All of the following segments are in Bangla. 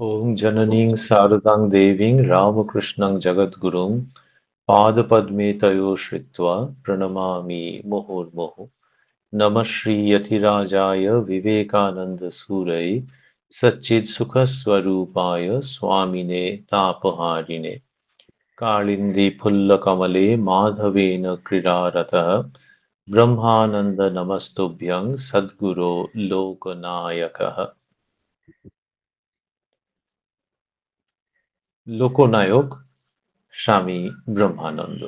ॐ जननीं शारदां देवीं रामकृष्णं जगद्गुरुं पादपद्मे तयोः श्रित्वा प्रणमामि मुहुर्मुहुः। नमः श्रीयतिराजाय विवेकानन्दसूरये सच्चित्सुखस्वरूपाय स्वामिने तापहारिणे कालिन्दीफुल्लकमले माधवेन क्रीडारतः ब्रह्मानन्दनमस्तुभ्यं सद्गुरो लोकनायकः। লোকনায়ক স্বামী ব্রহ্মানন্দ।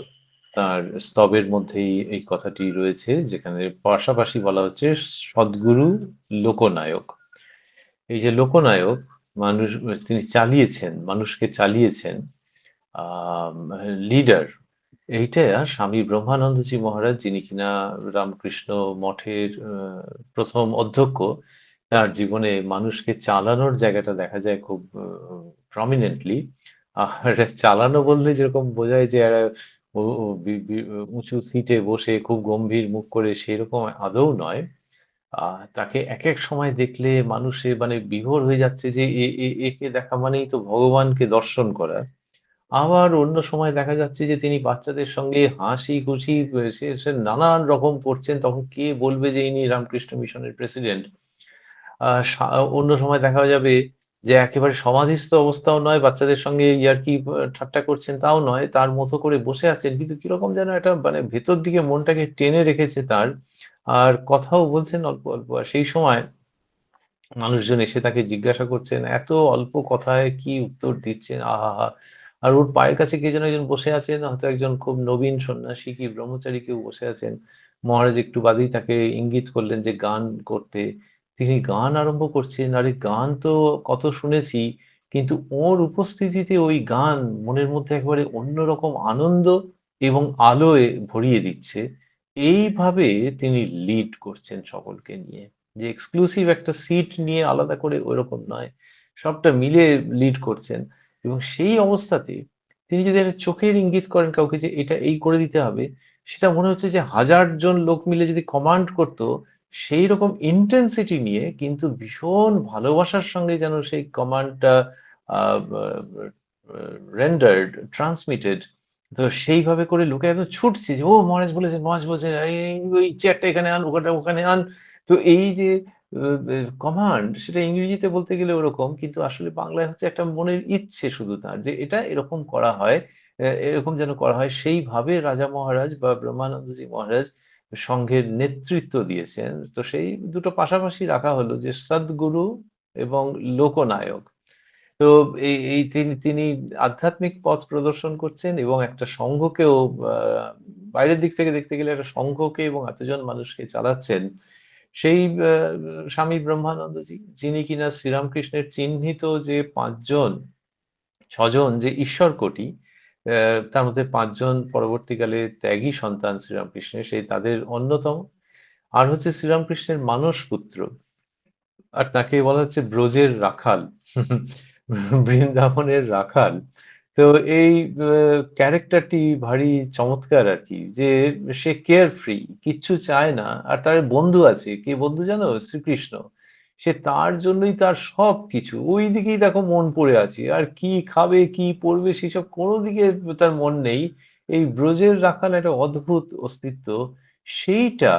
তার স্তবের মধ্যেই এই কথাটি রয়েছে, যেখানে পাশাপাশি বলা হচ্ছে সদ্গুরু লোকনায়ক। এই যে লোকনায়ক, মানুষ, তিনি চালিয়েছেন, মানুষকে চালিয়েছেন, লিডার, এইটা স্বামী ব্রহ্মানন্দজি মহারাজ, যিনি কিনা রামকৃষ্ণ মঠের প্রথম অধ্যক্ষ। তার জীবনে মানুষকে চালানোর জায়গাটা দেখা যায় খুব প্রমিনেন্টলি। আর চালানো বললে যেরকম বোঝায় যে এরা উঁচু সিটে বসে খুব গম্ভীর মুখ করে, সেরকম আদৌ নয়। তাকে এক এক সময় দেখলে মানুষে মানে বিভোর হয়ে যাচ্ছে যে একে দেখা মানেই তো ভগবানকে দর্শন করা। আবার অন্য সময় দেখা যাচ্ছে যে তিনি বাচ্চাদের সঙ্গে হাসি খুশি সে নানান রকম করছেন, তখন কে বলবে যে ইনি রামকৃষ্ণ মিশনের প্রেসিডেন্ট। অন্য সময় দেখা যাবে যে একেবারে সমাধিস্থ অবস্থাও নয়, বাচ্চাদের সঙ্গে ইয়ার্কি ঠাট্টা করছেন তাও নয়, তার মতো করে বসে আছেন, কিন্তু কিরকম যেন একটা মানে ভেতর দিকে মনটাকে টেনে রেখেছে তার। আর কথাও বলছেন অল্প অল্প। আর সেই সময় মানুষজন এসে তাকে জিজ্ঞাসা করছেন, এত অল্প কথায় কি উত্তর দিচ্ছেন, আহা! আর ওর পায়ের কাছে কে যেন একজন বসে আছেন, হয়তো একজন খুব নবীন সন্ন্যাসী কি ব্রহ্মচারী কেউ বসে আছেন। মহারাজ একটু বাদেই তাকে ইঙ্গিত করলেন যে গান করতে। তিনি গান আরম্ভ করছেন। আরে গান তো কত শুনেছি, কিন্তু ওর উপস্থিতিতে ওই গান মনের মধ্যে একেবারে অন্যরকম আনন্দ এবং আলোয় ভরিয়ে দিচ্ছে। এইভাবে তিনি লিড করছেন সকলকে নিয়ে। যে এক্সক্লুসিভ একটা সিট নিয়ে আলাদা করে ওইরকম নয়, সবটা মিলে লিড করছেন। এবং সেই অবস্থাতে তিনি যদি একটা চোখের ইঙ্গিত করেন কাউকে যে এটা এই করে দিতে হবে, সেটা মনে হচ্ছে যে ১০০০ জন লোক মিলে যদি কমান্ড করতো সেই রকম ইন্টেন্সিটি নিয়ে, কিন্তু ভীষণ ভালোবাসার সঙ্গে যেন সেই কমান্ডটা রেন্ডার্ড, ট্রান্সমিটেড। তো সেইভাবে করে লোকে একদম ছুটছে যে ও মহারাজ বলেছেন, মহারাজ বলেছেন, ওই চেয়ারটা এখানে আন, ওখানটা ওখানে আন। তো এই যে কমান্ড, সেটা ইংরেজিতে বলতে গেলে ওরকম, কিন্তু আসলে বাংলায় হচ্ছে একটা মনের ইচ্ছে শুধু তার, যে এটা এরকম করা হয়, এরকম যেন করা হয়। সেইভাবে রাজা মহারাজ বা ব্রহ্মানন্দজি মহারাজ সংঘের নেতৃত্ব দিয়েছেন। তো সেই দুটো পাশাপাশি রাখা হলো, যে সদ্গুরু এবং লোকনায়ক। তো এই এই তিনি তিনি আধ্যাত্মিক পথ প্রদর্শন করছেন এবং একটা সংঘকেও, আহ, বাইরের দিক থেকে দেখতে গেলে একটা সংঘকে এবং এতজন মানুষকে চালাচ্ছেন। সেই স্বামী ব্রহ্মানন্দজি, যিনি কিনা শ্রীরামকৃষ্ণের চিহ্নিত যে পাঁচজন, ছজন যে ঈশ্বর কোটি, তার মধ্যে পাঁচজন পরবর্তীকালে ত্যাগী সন্তান শ্রীরামকৃষ্ণের, সেই তাদের অন্যতম। আর হচ্ছে শ্রীরামকৃষ্ণের মানস পুত্র, আর তাকে বলা হচ্ছে ব্রজের রাখাল, বৃন্দাবনের রাখাল। তো এই ক্যারেক্টারটি ভারী চমৎকার আর কি, যে সে কেয়ার ফ্রি, কিচ্ছু চায় না। আর তার বন্ধু আছে, কে বন্ধু জানো? শ্রীকৃষ্ণ। সে তার জন্যই তার সব কিছু, ওই দিকেই দেখো মন পড়ে আছে, আর কি খাবে কি পরবে সেসব কোনো দিকে তার মন নেই। এই ব্রজের রাখাল একটা অদ্ভুত অস্তিত্ব। সেইটা,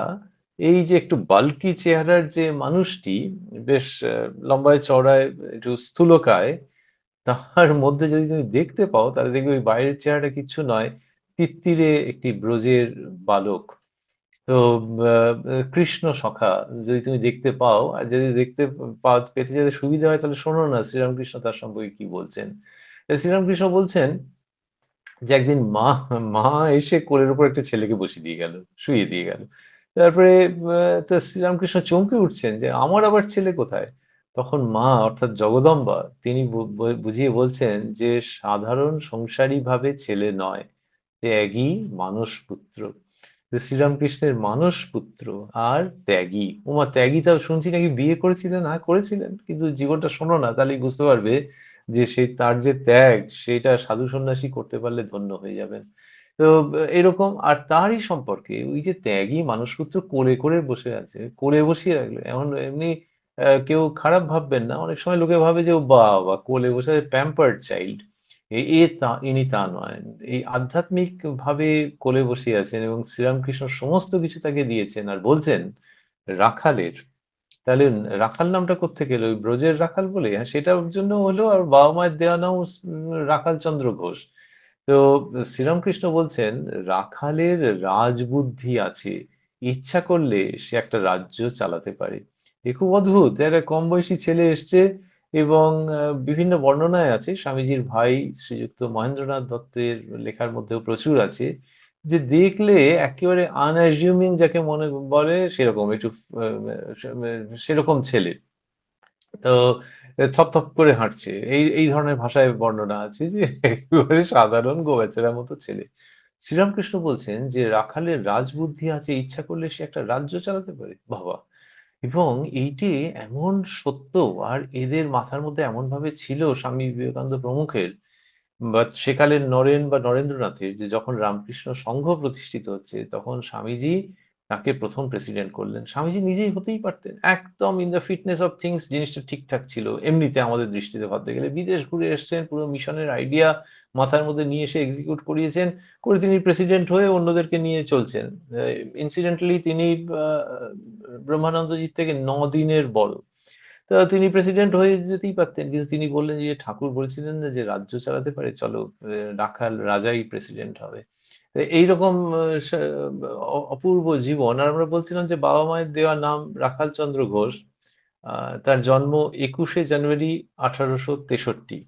এই যে একটু বাল্কি চেহারার যে মানুষটি, বেশ লম্বায় চওড়ায়, একটু স্থূলকায়, তাহার মধ্যে যদি তুমি দেখতে পাও, তাহলে দেখবে ওই বাইরের চেহারাটা কিচ্ছু নয়, তিত্তিরে একটি ব্রজের বালক। তো কৃষ্ণ সখা যদি তুমি দেখতে পাও, আর যদি দেখতে পেতে যদি সুবিধা হয়, তাহলে শোনো না শ্রীরামকৃষ্ণ তার সম্পর্কে কি বলছেন। শ্রীরামকৃষ্ণ বলছেন যে একদিন মা মা এসে কোলের উপর একটা ছেলেকে বসিয়ে দিয়ে গেল, শুইয়ে দিয়ে গেল। তারপরে তো শ্রীরামকৃষ্ণ চমকে উঠছেন যে আমার আবার ছেলে কোথায়। তখন মা অর্থাৎ জগদম্বা তিনি বুঝিয়ে বলছেন যে সাধারণ সংসারী ভাবে ছেলে নয়, ত্যাগী মানস পুত্র। তো শ্রীরামকৃষ্ণের মানস পুত্র আর ত্যাগী। উমা, ত্যাগী তাও শুনছি নাকি বিয়ে করেছিলেন। হ্যাঁ, করেছিলেন, কিন্তু জীবনটা শোনো না, তাহলেই বুঝতে পারবে যে সেই তার যে ত্যাগ, সেটা সাধু সন্ন্যাসী করতে পারলে ধন্য হয়ে যাবেন। তো এরকম। আর তারই সম্পর্কে ওই যে ত্যাগী মানসপুত্র কোলে করে বসে আছে, কোলে বসিয়ে রাখলো এমন এমনি। কেউ খারাপ ভাববেন না। অনেক সময় লোকে ভাবে যে ও বাবা! কোলে বসে প্যাম্পার্ড চাইল্ড। ইনি তা নয়। এই আধ্যাত্মিক ভাবে কোলে বসিয়ে আছেন এবং শ্রীরামকৃষ্ণ সমস্ত কিছু তাকে দিয়েছেন আর বলছেন রাখালের। তাহলে রাখাল নামটা কোত্থেকে এলো? ওই ব্রজের রাখাল বলে? হ্যাঁ, সেটার জন্য হলো। আর বাবা মায়ের দেওয়া নাম রাখাল চন্দ্র ঘোষ। তো শ্রীরামকৃষ্ণ বলছেন রাখালের রাজবুদ্ধি আছে, ইচ্ছা করলে সে একটা রাজ্য চালাতে পারে। এ খুব অদ্ভুত। একটা কম বয়সী ছেলে এসছে এবং বিভিন্ন বর্ণনায় আছে, স্বামীজির ভাই শ্রীযুক্ত মহেন্দ্রনাথ দত্তের লেখার মধ্যেও প্রচুর আছে, যে দেখলে একেবারে আনঅ্যাসিউমিং যাকে মনে বলে সেরকম একটু সেরকম ছেলে। তো থপথপ করে হাঁটছে, এই ধরনের ভাষায় বর্ণনা আছে যে একেবারে সাধারণ গোবেচারার মতো ছেলে। শ্রীরামকৃষ্ণ বলছেন যে রাখালের রাজবুদ্ধি আছে, ইচ্ছা করলে সে একটা রাজ্য চালাতে পারে। বাবা! এবং এইটি এমন সত্য, আর এদের মাথার মধ্যে এমন ভাবে ছিল স্বামী বিবেকানন্দ প্রমুখের বা সেকালের নরেন বা নরেন্দ্রনাথের, যে যখন রামকৃষ্ণ সংঘ প্রতিষ্ঠিত হচ্ছে তখন স্বামীজি তাকে প্রথম প্রেসিডেন্ট করলেন। স্বামীজি নিজেই হতেই পারতেন, একদম in the fitness of things জিনিসটা ঠিকঠাক ছিল এমনিতে আমাদের দৃষ্টিতে ভাবতে গেলে। বিদেশ ঘুরে এসছেন, পুরো মিশনের আইডিয়া মাথার মধ্যে নিয়ে এসে এক্সিকিউট করিয়েছেন, করে তিনি প্রেসিডেন্ট হয়ে অন্যদেরকে নিয়ে চলছেন। ইনসিডেন্টালি তিনি ব্রহ্মানন্দজির থেকে 9 দিনের বড়। তো তিনি প্রেসিডেন্ট হয়ে যেতেই পারতেন, কিন্তু তিনি বললেন যে ঠাকুর বলেছিলেন না যে রাজ্য চালাতে পারে, চলো রাখাল রাজাই প্রেসিডেন্ট হবে। তো এইরকম অপূর্ব জীবন। আর আমরা বলছিলাম যে বাবা মায়ের দেওয়া নাম রাখাল চন্দ্র ঘোষ। তার জন্ম 21শে জানুয়ারি 1863।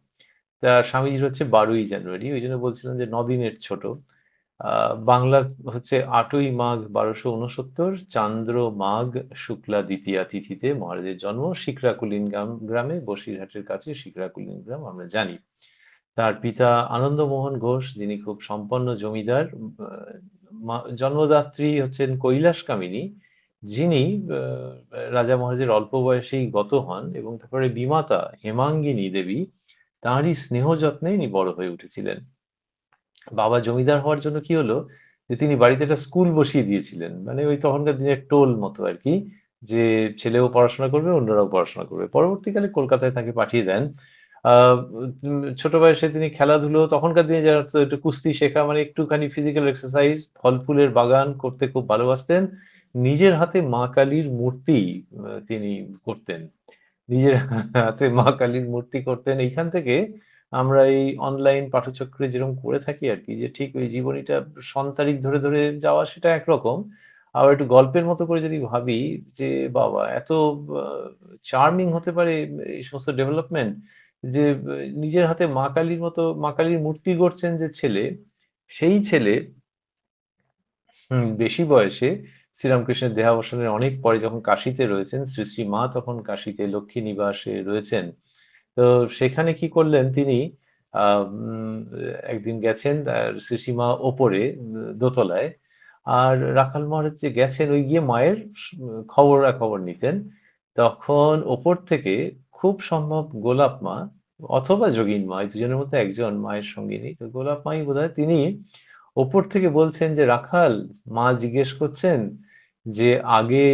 তা স্বামীজির হচ্ছে 12ই জানুয়ারি, ওই জন্য বলছিলাম যে 9 দিনের ছোট। বাংলা হচ্ছে 8ই মাঘ 1269, চান্দ্র মাঘ শুক্লা দ্বিতীয়া তিথিতে মহারাজের জন্ম। শিকরাকুলিন গ্রামে, বসিরহাটের কাছে শিকরাকুলিন গ্রাম আমরা জানি। তার পিতা আনন্দমোহন ঘোষ, যিনি খুব সম্পন্ন জমিদার। জন্মদাত্রী হচ্ছেন কৈলাস কামিনী, যিনি রাজা মহারাজের অল্প বয়সেই গত হন, এবং তারপরে বিমাতা হেমাঙ্গিনী দেবী, তাঁরই স্নেহ যত্নে ইনি বড় হয়ে উঠেছিলেন। বাবা জমিদার হওয়ার জন্য কি হলো, যে তিনি বাড়িতে একটা স্কুল বসিয়ে দিয়েছিলেন, মানে ওই তখনকার দিনের টোল মতো আর কি, যে ছেলেও পড়াশোনা করবে অন্যরাও পড়াশোনা করবে। পরবর্তীকালে কলকাতায় তাকে পাঠিয়ে দেন। ছোট বয়সে তিনি খেলাধুলো, তখনকার দিনে যারা তো একটু কুস্তি শেখা মানে একটুখানি ফিজিক্যাল এক্সারসাইজ, ফল ফুলের বাগান করতে খুব ভালোবাসতেন। নিজের হাতে মা কালীর মূর্তি তিনি করতেন। নিজের হাতে মা কালীর মূর্তি করতেন। এইখান থেকে আমরা এই অনলাইন পাঠচক্রে যেরকম করে থাকি আরকি, যে ঠিক ওই জীবনীটা সন-তারিখ ধরে, ধরে যাওয়া সেটা একরকম। আবার একটু গল্পের মতো করে যদি ভাবি যে বাবা! এত আ চার্মিং হতে পারে এই সমস্ত ডেভেলপমেন্ট, যে নিজের হাতে মা কালীর মতো মা কালীর মূর্তি গড়ছেন যে ছেলে, সেই ছেলে বেশি বয়সে শ্রীরামকৃষ্ণের দেহাবসানের অনেক পরে যখন কাশীতে রয়েছেন, শ্রী শ্রী মা তখন কাশীতে লক্ষ্মী নিবাসে রয়েছেন। তো সেখানে কি করলেন তিনি, একদিন গেছেন শ্রী শ্রী মা ওপরে দোতলায়। আর রাখাল মহারাজ যে গেছেন ওই গিয়ে মায়ের খবরাখবর নিতেন। তখন ওপর থেকে খুব সম্ভব গোলাপ মা অথবা যোগীন মা, এই দুজনের মধ্যে একজন মায়ের সঙ্গিনী, তো গোলাপ মাই বোধহয়, তিনি ওপর থেকে বলছেন যে রাখাল, মা জিজ্ঞেস করছেন যে আগে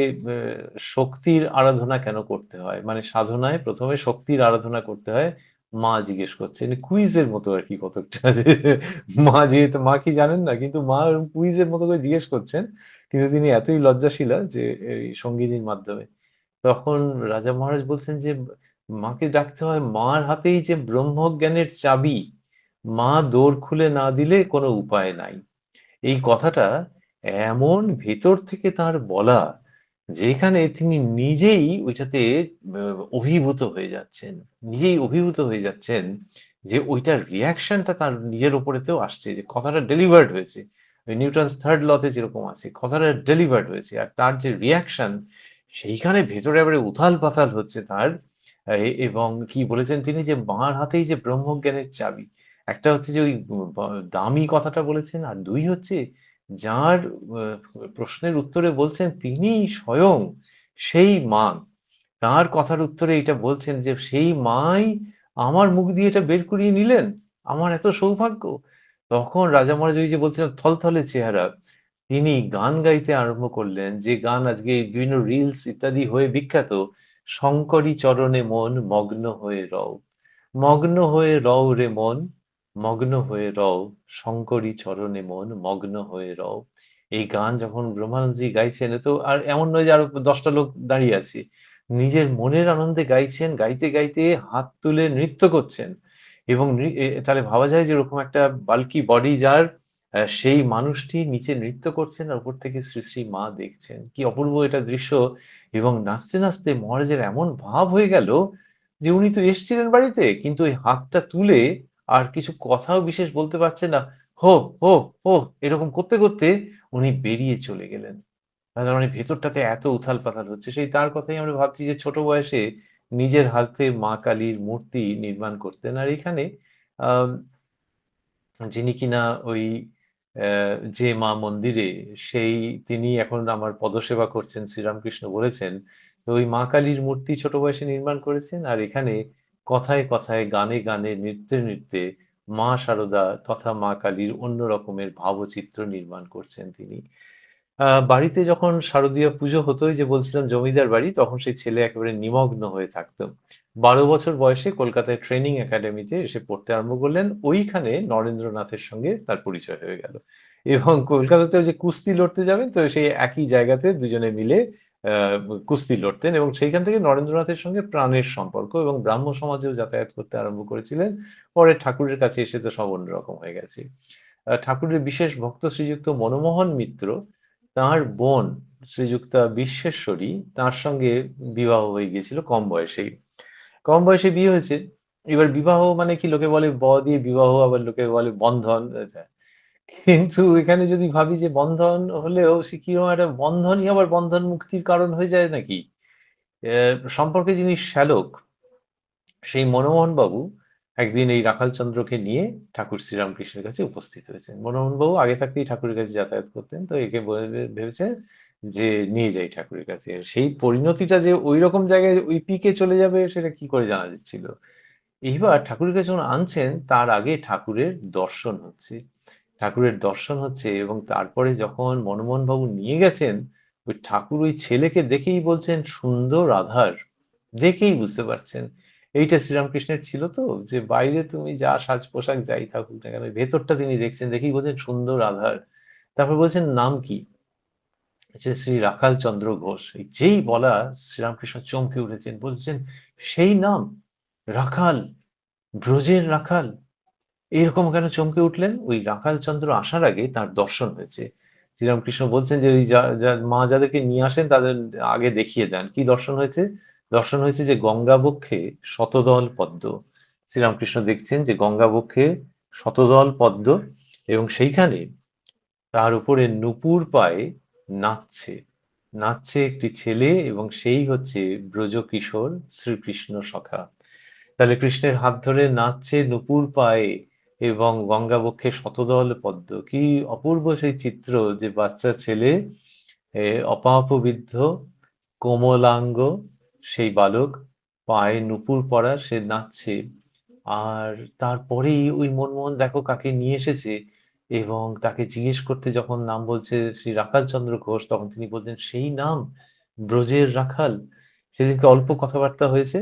শক্তির আরাধনা কেন করতে হয়, মানে সাধনায় প্রথমে শক্তির আরাধনা করতে হয়। মা জিজ্ঞেস করছেন কুইজের মতো আর কি কতকটা, যে মা যেহেতু মা কি জানেন না, কিন্তু মা কুইজের মতো করে জিজ্ঞেস করছেন, কিন্তু তিনি এতই লজ্জাশীলা যে এই সঙ্গিনীর মাধ্যমে। তখন রাজা মহারাজ বলছেন যে মাকে ডাকতে হয়, মার হাতেই যে ব্রহ্মজ্ঞানের চাবি, মা দোর খুলে না দিলে কোনো উপায় নাই। এই কথাটা এমন ভেতর থেকে তার বলা, যেখানে তিনি নিজেই ওইটাতে অভিভূত হয়ে যাচ্ছেন। নিজেই অভিভূত হয়ে যাচ্ছেন, যে ওইটার রিঅ্যাকশনটা তার নিজের উপরেতেও আসছে, যে কথাটা ডেলিভার্ড হয়েছে। ওই নিউটনস থার্ড লতে যেরকম আছে, কথাটা ডেলিভার্ড হয়েছে। আর তার যে রিঅ্যাকশন, সেইখানে ভেতরে এবারে উথাল-পাথাল হচ্ছে তার। এবং কি বলেছেন তিনি, যে মার হাতেই যে ব্রহ্মজ্ঞানের চাবি। একটা হচ্ছে যে ওই দামি কথাটা বলেছেন, আর ২ হচ্ছে যার প্রশ্নের উত্তরে বলছেন তিনিই স্বয়ং সেই মা। তার কথার উত্তরে এটা বলছেন যে সেই মাই আমার মুখ দিয়ে এটা বের করিয়ে নিলেন। আমার এত সৌভাগ্য। তখন রাজা মহারাজ ওই যে বলছিলাম থলথলে চেহারা, তিনি গান গাইতে আরম্ভ করলেন, যে গান আজকে বিভিন্ন রিলস ইত্যাদি হয়ে বিখ্যাত। শঙ্করী চরণে মন মগ্ন হয়ে রও, মগ্ন হয়ে রও রে মন, মগ্ন হয়ে রও, শঙ্করী চরণে মন মগ্ন হয়ে রও। এই গান যখন ব্রহ্মানন্দজি গাইছেন, এ তো আর এমন নয় যে আরো ১০টা লোক দাঁড়িয়ে আছে। নিজের মনের আনন্দে গাইছেন, গাইতে, গাইতে হাত তুলে নৃত্য করছেন। এবং তাহলে ভাবা যায় যে এরকম একটা বাল্কি বডি যার, সেই মানুষটি নিচে নৃত্য করছেন আর উপর থেকে শ্রী, শ্রী মা দেখছেন। কি অপূর্ব এটা দৃশ্য! এবং নাচতে, নাচতে মহারাজের এমন ভাব হয়ে গেল যে উনি তো এসছিলেন বাড়িতে, কিন্তু ওই হাতটা তুলে আর কিছু কথাও বিশেষ বলতে পারছেন না। হো, হো, হো এরকম করতে, করতে উনি বেরিয়ে চলে গেলেন। তার মানে ভেতরটাতে এত উথাল-পাথাল হচ্ছে। সেই তার কথাই আমরা ভাবছি যে ছোট বয়সে নিজের হাতে মা কালীর মূর্তি নির্মাণ করতেন। আর এখানে আম যিনি কিনা ওই যে মা মন্দিরে, সেই তিনি এখন আমার পদসেবা করছেন, শ্রীরামকৃষ্ণ বলেছেন। তো ওই মা কালীর মূর্তি ছোট বয়সে নির্মাণ করেছেন। আর এখানে কথায়, কথায়, গানে, গানে, নৃত্যে, নৃত্যে মা শারদা তথা মা কালীর অন্য রকমের ভাবচিত্র নির্মাণ করছেন তিনি। বাড়িতে যখন শারদীয়া পুজো হতো, ওই যে বলছিলাম জমিদার বাড়ি, তখন সেই ছেলে একেবারে নিমগ্ন হয়ে থাকতো। ১২ বছর বয়সে কলকাতায় ট্রেনিং একাডেমিতে এসে পড়তে আরম্ভ করলেন। ওইখানে নরেন্দ্রনাথের সঙ্গে তার পরিচয় হয়ে গেল। এবং কলকাতাতেও যে কুস্তি লড়তে যাবেন, তো সেই একই জায়গাতে দুজনে মিলে আ কুস্তি লড়তেন এবং সেইখান থেকে নরেন্দ্রনাথের সঙ্গে প্রাণের সম্পর্ক এবং ব্রাহ্ম সমাজেও যাতায়াত করতে আরম্ভ করেছিলেন। পরে ঠাকুরের কাছে এসে তো সব অন্যরকম হয়ে গেছে। ঠাকুরের বিশেষ ভক্ত শ্রীযুক্ত মনমোহন মিত্র, তাঁর বোন শ্রীযুক্তা বিশ্বেশ্বরী, তার সঙ্গে বিবাহ হয়ে গিয়েছিল কম বয়সেই। কম বয়সে বিয়ে হয়েছে। এবার বিবাহ মানে কি, লোকে বলে দিয়ে বিবাহ, আবার লোকে বলে বন্ধন। কিন্তু এখানে যদি ভাবি যে বন্ধন হলেও সে কিরকম একটা বন্ধনই আবার বন্ধন মুক্তির কারণ হয়ে যায় নাকি? সম্পর্কে যিনি শ্যালক, সেই মনমোহন বাবু একদিন এই রাখালচন্দ্রকে নিয়ে ঠাকুর শ্রীরামকৃষ্ণের কাছে উপস্থিত হয়েছেন। মনমোহন বাবু আগে থাকতেই ঠাকুরের কাছে যাতায়াত করতেন, তো একে ভেবেছেন যে নিয়ে যাই ঠাকুরের কাছে। সেই পরিণতিটা যে ওই রকম জায়গায় ওই পিকে চলে যাবে সেটা কি করে জানা যাচ্ছিল। এইবার ঠাকুরের কাছে যখন আনছেন, তার আগে ঠাকুরের দর্শন হচ্ছে। ঠাকুরের দর্শন হচ্ছে এবং তারপরে যখন মনমোহন বাবু নিয়ে গেছেন, ওই ঠাকুর ওই ছেলেকে দেখেই বলছেন সুন্দর আধার। দেখেই বুঝতে পারছেন। এইটা শ্রীরামকৃষ্ণের ছিল তো, যে বাইরে তুমি যা সাজ পোশাক যাই থাকুক না কেন, ভেতরটা তিনি দেখছেন, দেখেই বলছেন সুন্দর আধার। তারপর বলছেন নাম কি? যে শ্রী রাখাল চন্দ্র ঘোষ। এই যেই বলা, শ্রীরামকৃষ্ণ চমকে উঠেছেন, বলছেন সেই নাম, রাখাল, ব্রজের রাখাল। এরকম কেন চমকে উঠলেন? ওই রাখালচন্দ্র আসার আগে তার দর্শন হয়েছে। শ্রীরামকৃষ্ণ বলছেন যে ওই মা যাদেরকে নিয়ে আসেন তাদের আগে দেখিয়ে দেন। কি দর্শন হয়েছে? দর্শন হয়েছে যে গঙ্গা বক্ষে শতদল পদ্ম। শ্রীরামকৃষ্ণ দেখছেন যে গঙ্গা বক্ষে শতদল পদ্ম এবং সেইখানে তার উপরে নূপুর পায়ে নাচছে। নাচছে একটি ছেলে এবং সেই হচ্ছে ব্রজকিশোর শ্রীকৃষ্ণ সখা। তাহলে কৃষ্ণের হাত ধরে নাচছে নূপুর পায়ে এবং গঙ্গাবক্ষে শতদল পদ্ম। কি অপূর্ব সেই চিত্র, যে বাচ্চা ছেলে, অপাপবিদ্ধ কোমলাঙ্গ সেই বালক, পায়ে নূপুর পরা, সে নাচছে। আর তারপরেই ওই মনমোহন দেখো কাকে নিয়ে এসেছে, এবং তাকে জিজ্ঞেস করতে যখন নাম বলছে শ্রী রাখালচন্দ্র ঘোষ, তখন তিনি বলছেন সেই নাম, ব্রজের রাখাল। সেদিনকে অল্প কথাবার্তা হয়েছে।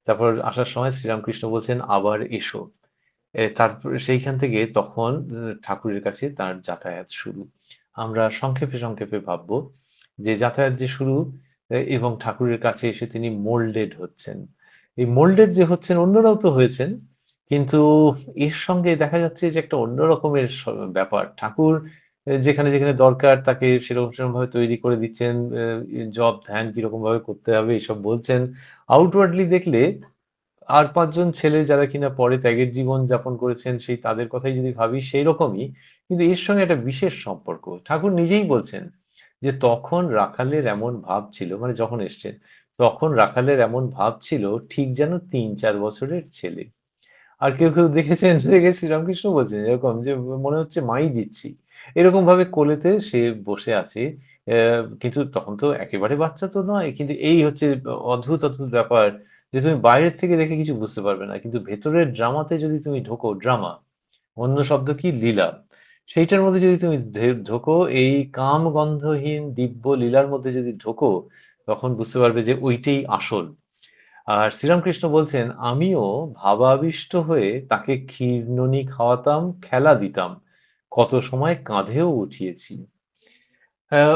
তারপর আসার সময় শ্রীরামকৃষ্ণ বলছেন আবার এসো। তারপরে সেইখান থেকে তখন ঠাকুরের কাছে তার যাতায়াত শুরু। আমরা সংক্ষেপে, সংক্ষেপে ভাববো যে যাতায়াত যে শুরু, এবং ঠাকুরের কাছে এসে তিনি মোল্ডেড হচ্ছেন। এই মোল্ডেড যে হচ্ছেন, অন্যরাও তো হয়েছেন। কিন্তু এর সঙ্গে দেখা যাচ্ছে যে একটা অন্য রকমের ব্যাপার। ঠাকুর যেখানে, যেখানে দরকার তাকে সেরকম, সেরকম ভাবে তৈরি করে দিচ্ছেন। জপ, ধ্যান কিরকম ভাবে করতে হবে এসব বলছেন। আউটওয়ার্ডলি দেখলে আর ৫ জন ছেলে যারা কিনা পরে ত্যাগের জীবন যাপন করেছেন, সেই তাদের কথাই যদি ভাবি সেইরকমই। কিন্তু এর সঙ্গে একটা বিশেষ সম্পর্ক। ঠাকুর নিজেই বলছেন যে তখন রাখালের এমন ভাব ছিল, মানে যখন এসছেন, তখন রাখালের এমন ভাব ছিল ঠিক যেন ৩-৪ বছরের ছেলে। আর কেউ, কেউ দেখেছেন, দেখে শ্রীরামকৃষ্ণ বলছেন এরকম যে মনে হচ্ছে মাই দিচ্ছি। এরকম ভাবে কোলেতে সে বসে আছে। কিন্তু তখন তো একেবারে বাচ্চা তো নয়। কিন্তু এই হচ্ছে অদ্ভুত, অদ্ভুত ব্যাপার, যে তুমি বাইরের থেকে দেখে কিছু বুঝতে পারবে না। কিন্তু ভেতরের ড্রামাতে যদি তুমি ঢোকো, ড্রামা, অন্য শব্দ কি লীলা। সেইটার মধ্যে যদি তুমি ঢোকো, এই কাম গন্ধহীন দিব্য লীলার মধ্যে যদি ঢোকো, তখন বুঝতে পারবে যে ওইটাই আসল। আর শ্রীরামকৃষ্ণ বলছেন, "আমিও ভাবাবিষ্ট হয়ে তাকে ক্ষীরননী খাওয়াতাম, খেলা দিতাম। কত সময় কাঁধেও উঠিয়েছি।"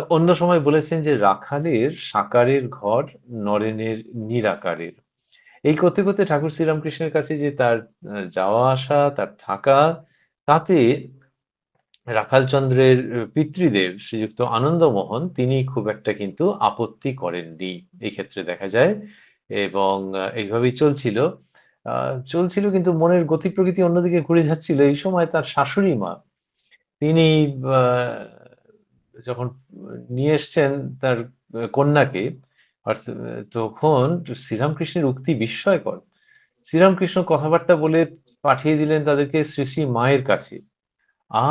অন্য সময় বলেছেন যে, "রাখালের সাকারের ঘর, নরেনের নিরাকারের।" এই করতে, করতে ঠাকুর শ্রীরামকৃষ্ণের কাছে যে তার যাওয়া আসা, তার থাকা, তাতে রাখালচন্দ্রের পিতৃদেব শ্রীযুক্ত আনন্দমোহন তিনি খুব একটা কিন্তু আপত্তি করেননি। এই ক্ষেত্রে দেখা যায় এবং এইভাবেই চলছিল। চলছিল কিন্তু মনের গতি প্রকৃতি অন্যদিকে ঘুরে যাচ্ছিল। এই সময় তার শাশুড়ি মা তিনি আ যখন নিয়ে এসছেন তার কন্যাকে অর্থ তখন শ্রীরামকৃষ্ণের উক্তি বিস্ময়কর। শ্রীরামকৃষ্ণ কথাবার্তা বলে পাঠিয়ে দিলেন তাদেরকে শ্রী, শ্রী মায়ের কাছে।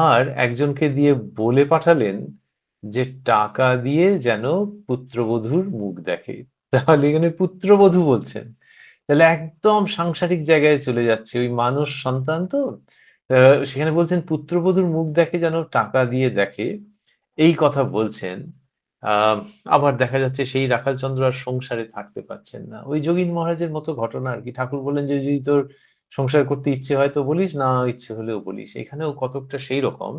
আর একজনকে দিয়ে বলে পাঠালেন যে টাকা দিয়ে যেন পুত্রবধূর মুখ দেখে। তাহলে এখানে পুত্রবধূ বলছেন। তাহলে একদম সাংসারিক জায়গায় চলে যাচ্ছে। ওই মানুষ সন্তান তো। সেখানে বলছেন পুত্রবধূর মুখ দেখে যেন টাকা দিয়ে দেখে। এই কথা বলছেন। আ আবার দেখা যাচ্ছে সেই রাখালচন্দ্র আর সংসারে থাকতে পারছেন না। ওই যোগীন মহারাজের মতো ঘটনা আরকি। ঠাকুর বললেন যে, "যদি তোর সংসার করতে ইচ্ছে হয় তো বলিস, না ইচ্ছে হলেও বলিস।" এখানেও কতকটা সেইরকম।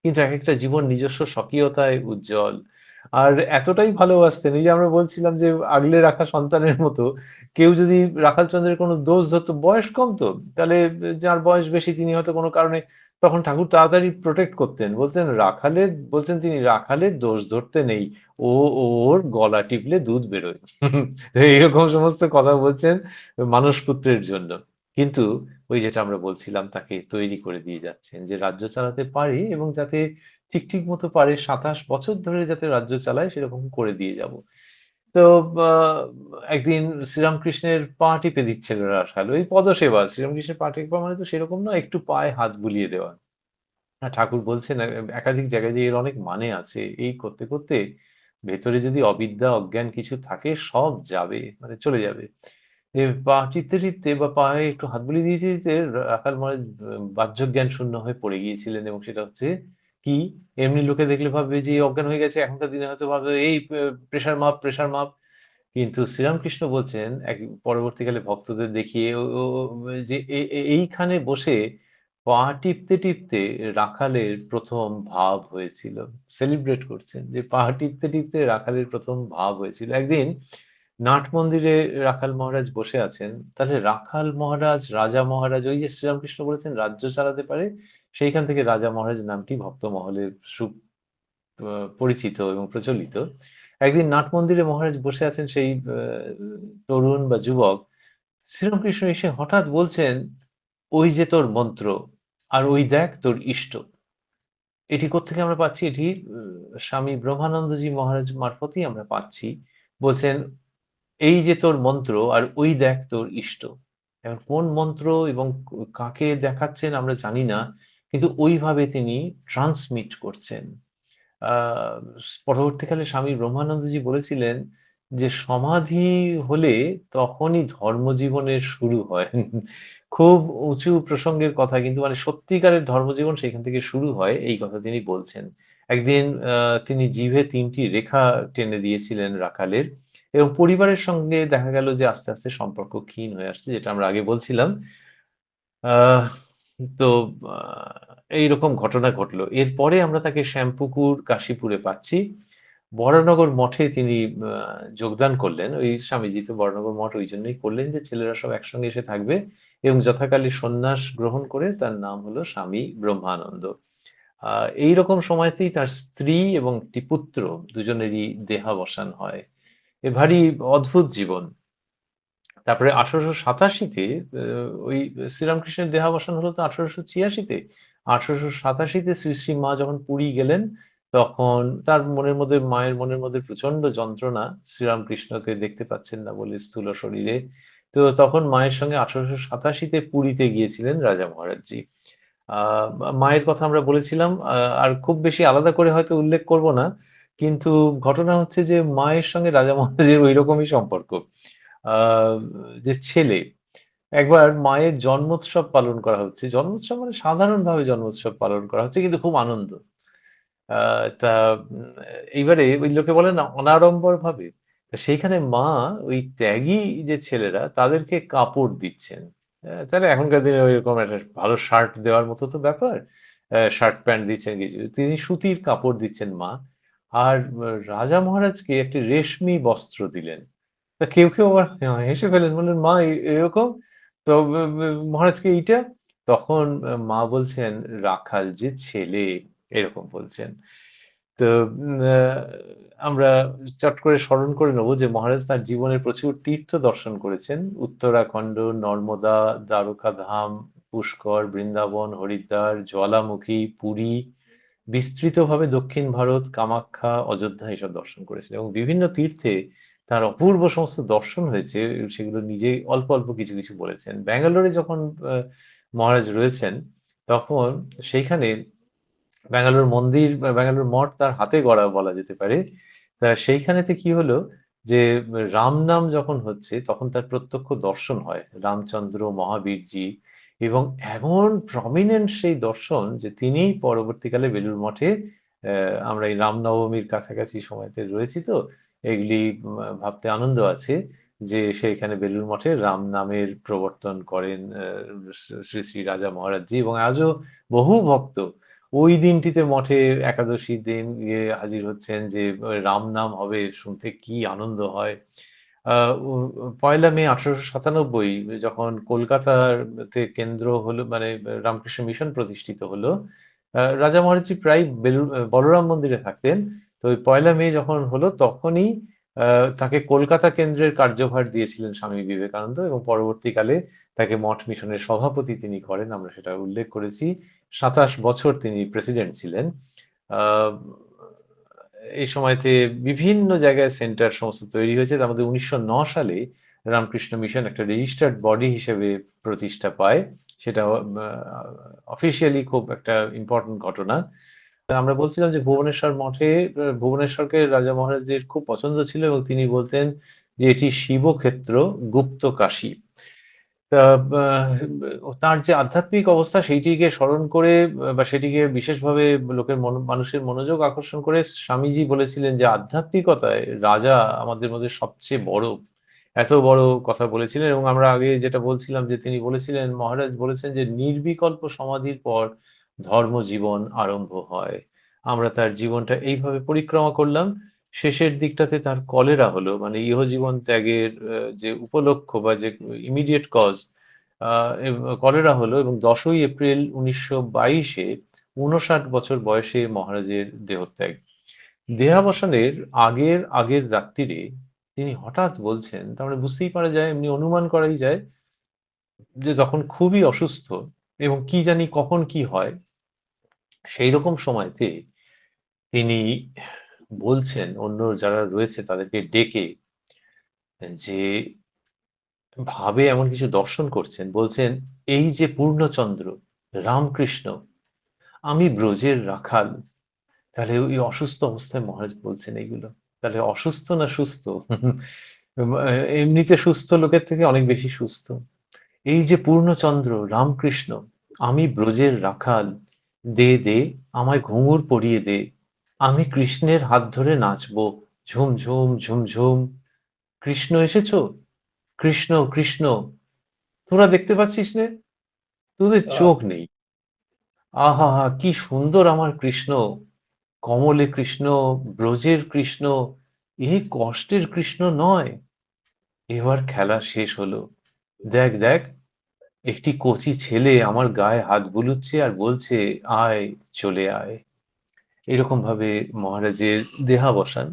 কিন্তু একেকটা জীবন নিজস্ব স্বকীয়তায় উজ্জ্বল। আর এতটাই ভালোবাসতেন, এই যে আমরা বলছিলাম যে আগলে রাখা সন্তানের মতো, কেউ যদি রাখালচন্দ্রের কোনো দোষ ধরতো, বয়স কম তো, তাহলে যার বয়স বেশি তিনি হয়তো কোনো কারণে তখন ঠাকুর তাড়াতাড়ি প্রোটেক্ট করতেন। বলছেন তিনি, "রাখালের দোষ ধরতে নেই। ও ওর গলা টিপলে দুধ বেরোয়।" তো এইরকম সমস্ত কথা বলছেন মানসপুত্রের জন্য। কিন্তু ওই যেটা আমরা বলছিলাম তাকে তৈরি করে দিয়ে যাচ্ছেন যে রাজ্য চালাতে পারে এবং যাতে ঠিক মতো পারে ২৭ বছর ধরে যাতে রাজ্য চালায় সেরকম করে দিয়ে যাব। তো আ একদিন শ্রীরামকৃষ্ণের পা টিপে দিচ্ছিল রাখাল। ওই পদসেবা। শ্রীরামকৃষ্ণের পা টেপা মানে তো সেরকম নয়, একটু পায়ে হাত বুলিয়ে দেওয়া। ঠাকুর বলছেন একাধিক জায়গায় যে এর অনেক মানে আছে। এই করতে, করতে ভেতরে যদি অবিদ্যা, অজ্ঞান কিছু থাকে সব যাবে, মানে চলে যাবে। পা টিপতে বা পায়ে একটু হাত বুলিয়ে দিতে রাখাল মহারাজ বাহ্যজ্ঞান শূন্য হয়ে পড়ে গিয়েছিলেন এবং সেটা হচ্ছে কি? এমনি লোকে দেখলে ভাববে যে অজ্ঞান হয়ে গেছে। এখনকার দিনে হয়তো ভাববে এই প্রেশার মাপ, প্রেশার মাপ। কিন্তু শ্রীরামকৃষ্ণ বলছেন পরবর্তীকালে ভক্তদের দেখিয়ে ও ও যে এইখানে বসে পা টিপতে রাখালের ১ম ভাব হয়েছিল। সেলিব্রেট করছেন যে পা টিপতে রাখালের ১ম ভাব হয়েছিল। একদিন নাট মন্দিরে রাখাল মহারাজ বসে আছেন। তাহলে রাখাল মহারাজ, রাজা মহারাজ ওই যে শ্রীরামকৃষ্ণ বলেছেন রাজ্য চালাতে পারে, সেইখান থেকে রাজা মহারাজ নামটি ভক্ত মহলে সু আ পরিচিত এবং প্রচলিত। একদিন নাট মন্দিরে মহারাজ বসে আছেন সেই তরুণ বা যুবক, শ্রীরামকৃষ্ণ এসে হঠাৎ বলছেন, "ওই যে তোর মন্ত্র, আর ওই দেখ তোর ইষ্ট।" এটি কোত্থেকে আমরা পাচ্ছি? এটি স্বামী ব্রহ্মানন্দজি মহারাজ মারফতই আমরা পাচ্ছি। বলছেন, "এই যে তোর মন্ত্র আর ওই দেখ তোর ইষ্ট।" এখন কোন মন্ত্র এবং কাকে দেখাচ্ছেন আমরা জানি না। কিন্তু ওইভাবে তিনি ট্রান্সমিট করছেন। আ পরবর্তীকালে স্বামী ব্রহ্মানন্দজি বলেছিলেন যে, "সমাধি হলে তখনই ধর্মজীবনের শুরু হয়।" খুব উঁচু প্রসঙ্গের কথা কিন্তু মানে সত্যিকারের ধর্মজীবন সেখান থেকে শুরু হয়, এই কথা তিনি বলছেন। একদিন আ তিনি জিভে ৩ টি রেখা টেনে দিয়েছিলেন রাখালের এবং পরিবারের সঙ্গে দেখা গেল যে আস্তে সম্পর্ক ক্ষীণ হয়ে আসছে, যেটা আমরা আগে বলছিলাম। আহ তো আ এইরকম ঘটনা ঘটলো। এরপরে আমরা তাকে শ্যামপুকুর, কাশীপুরে পাচ্ছি। বরানগর মঠে তিনি আ যোগদান করলেন। ওই স্বামীজি তো বরানগর মঠ ঐজন্যই করলেন যে ছেলেরা সব একসঙ্গে এসে থাকবে এবং যথাকালে সন্ন্যাস গ্রহণ করে তার নাম হলো স্বামী ব্রহ্মানন্দ। আ এইরকম সময়তেই তার স্ত্রী এবং একটি পুত্র দুজনেরই দেহাবসান হয়। ভারী অদ্ভুত জীবন। তারপরে ১৮৮৭ তে ওই শ্রীরামকৃষ্ণের দেহাবসান হলো তো ১৮৮৬ তে। ১৮৮৭ তে শ্রী মা যখন পুরী গেলেন, তখন তার মায়ের মনের মধ্যে প্রচন্ড যন্ত্রণা। শ্রীরামকৃষ্ণকে দেখতে পাচ্ছেন না বলে স্থূল শরীরে। তো তখন মায়ের সঙ্গে ১৮৮৭ তে পুরীতে গিয়েছিলেন রাজা মহারাজজি। আ মায়ের কথা আমরা বলেছিলাম। আর খুব বেশি আলাদা করে হয়তো উল্লেখ করব না। কিন্তু ঘটনা হচ্ছে যে মায়ের সঙ্গে রাজা মহারাজের ঐরকমই সম্পর্ক। আ যে ছেলে, একবার মায়ের জন্মোৎসব পালন করা হচ্ছে। জন্মোৎসব মানে সাধারণভাবে জন্মোৎসব পালন করা হচ্ছে কিন্তু খুব আনন্দ। আ তা এইবারে ওই লোকে বলে না অনাড়ম্বরভাবে। তো সেইখানে মা ওই ত্যাগী যে ছেলেরা তাদেরকে কাপড় দিচ্ছেন। তাহলে এখনকার দিনে ওইরকম একটা ভালো শার্ট দেওয়ার মতো তো ব্যাপার। শার্ট প্যান্ট দিচ্ছেন কিছু। তিনি সুতির কাপড় দিচ্ছেন মা। আর রাজা মহারাজকে একটি রেশমি বস্ত্র দিলেন। তা কেউ আবার হেসে ফেললেন, বললেন, "মা এরকম? তো মহারাজকে এইটা?" তখন মা বলছেন, "রাখাল যে ছেলে", এরকম বলছেন। তো আমরা চট করে স্মরণ করে নেব যে মহারাজ তার জীবনে প্রচুর তীর্থ দর্শন করেছেন। উত্তরাখণ্ড, নর্মদা, দ্বারকাধাম, পুষ্কর, বৃন্দাবন, হরিদ্বার, জ্বালামুখী, পুরী, বিস্তৃতভাবে দক্ষিণ ভারত, কামাখ্যা, অযোধ্যা এসব দর্শন করেছেন এবং বিভিন্ন তীর্থে তার অপূর্ব সমস্ত দর্শন হয়েছে, সেগুলো নিজে অল্প অল্প কিছু বলেছেন। ব্যাঙ্গালোরে যখন মহারাজ রয়েছেন তখন সেইখানে ব্যাঙ্গালোর মন্দির বা ব্যাঙ্গালোর মঠ তার হাতে গড়া বলা যেতে পারে। তা সেইখানেতে কি হলো যে রাম নাম যখন হচ্ছে তখন তার প্রত্যক্ষ দর্শন হয় রামচন্দ্র মহাবীরজি, এবং এমন প্রমিনেন্ট সেই দর্শন যে তিনি পরবর্তীকালে বেলুড় মঠে, আমরা এই রামনবমীর কাছাকাছি সময়তে রয়েছি তো এগুলি ভাবতে আনন্দ আছে যে সেইখানে বেলুড় মঠে রাম নামের প্রবর্তন করেন শ্রী শ্রী রাজা মহারাজজি, এবং আজও বহু ভক্ত ওই দিনটিতে মঠে একাদশীর দিন গিয়ে হাজির হচ্ছেন যে রাম নাম হবে, শুনতে কি আনন্দ হয়। পয়লা মে 1897 যখন কলকাতাতে কেন্দ্র হলো, মানে রামকৃষ্ণ মিশন প্রতিষ্ঠিত হলো, রাজা মহারাজজি প্রায় বলরাম মন্দিরে থাকতেন। তো ওই পয়লা মে যখন হলো তখনই তাকে কলকাতা কেন্দ্রের কার্যভার দিয়েছিলেন স্বামী বিবেকানন্দ, এবং পরবর্তীকালে তাকে মঠ মিশনের সভাপতি তিনি করেন, আমরা সেটা উল্লেখ করেছি। 27 বছর তিনি প্রেসিডেন্ট ছিলেন। আহ, এই সময়তে বিভিন্ন জায়গায় সেন্টার সমস্ত তৈরি হয়েছে। তার মধ্যে 1909 সালে রামকৃষ্ণ মিশন একটা রেজিস্টার্ড বডি হিসেবে প্রতিষ্ঠা পায়। সেটা অফিসিয়ালি খুব একটা ইম্পর্টেন্ট ঘটনা। আমরা বলছিলাম যে ভুবনেশ্বর মঠে, ভুবনেশ্বরকে রাজা মহারাজের খুব পছন্দ ছিল এবং তিনি বলতেন যে এটি শিবক্ষেত্র, গুপ্ত কাশী। তা তার যে আধ্যাত্মিক অবস্থা সেইটিকে স্মরণ করে বা সেটিকে বিশেষভাবে মানুষের মনোযোগ আকর্ষণ করে স্বামীজি বলেছিলেন যে আধ্যাত্মিকতায় রাজা আমাদের মধ্যে সবচেয়ে বড়, এত বড় কথা বলেছিলেন। এবং আমরা আগে যেটা বলছিলাম যে তিনি বলেছিলেন, মহারাজ বলেছেন যে নির্বিকল্প সমাধির পর ধর্মজীবন আরম্ভ হয়। আমরা তার জীবনটা এইভাবে পরিক্রমা করলাম। শেষের দিকটাতে তার কলেরা হলো, মানে ইহজীবন ত্যাগের যে উপলক্ষ বা যে ইমিডিয়েট কজ, কলেরা হলো, এবং 10ই এপ্রিল 1922-এ 59 বছর বয়সে মহারাজের দেহত্যাগ। দেহাবসানের আগের আগের রাত্রিরে তিনি হঠাৎ বলছেন, তার মানে বুঝতেই পারা যায়, এমনি অনুমান করাই যায় যে তখন খুবই অসুস্থ এবং কি জানি কখন কি হয়। সেই রকম সময়তে তিনি বলছেন অন্য যারা রয়েছে তাদেরকে ডেকে যে ভাবে এমন কিছু দর্শন করছেন, বলছেন, এই যে পূর্ণচন্দ্র রামকৃষ্ণ, আমি ব্রজের রাখাল। তাহলে ওই অসুস্থ অবস্থায় মহারাজ বলছেন এইগুলো, তাহলে অসুস্থ না সুস্থ? এমনিতে সুস্থ লোকের থেকে অনেক বেশি সুস্থ। এই যে পূর্ণচন্দ্র রামকৃষ্ণ, আমি ব্রজের রাখাল, দে দে আমায় ঘুঙুর পরিয়ে দে, আমি কৃষ্ণের হাত ধরে নাচবো, ঝুম ঝুম ঝুম ঝুম। কৃষ্ণ এসেছো, কৃষ্ণ কৃষ্ণ, তোরা দেখতে পাচ্ছিস নে? তোদের আহ, চোখ নেই। আহা হা, কি সুন্দর আমার কৃষ্ণ, কমলে কৃষ্ণ, ব্রজের কৃষ্ণ, এ কষ্টের কৃষ্ণ নয়। এবার খেলা শেষ হলো। দেখ দেখ, একটি কচি ছেলে আমার গায়ে হাত বুলোচ্ছে আর বলছে, আয়, চলে আয়। এরকম ভাবে মহারাজের দেহাবসান।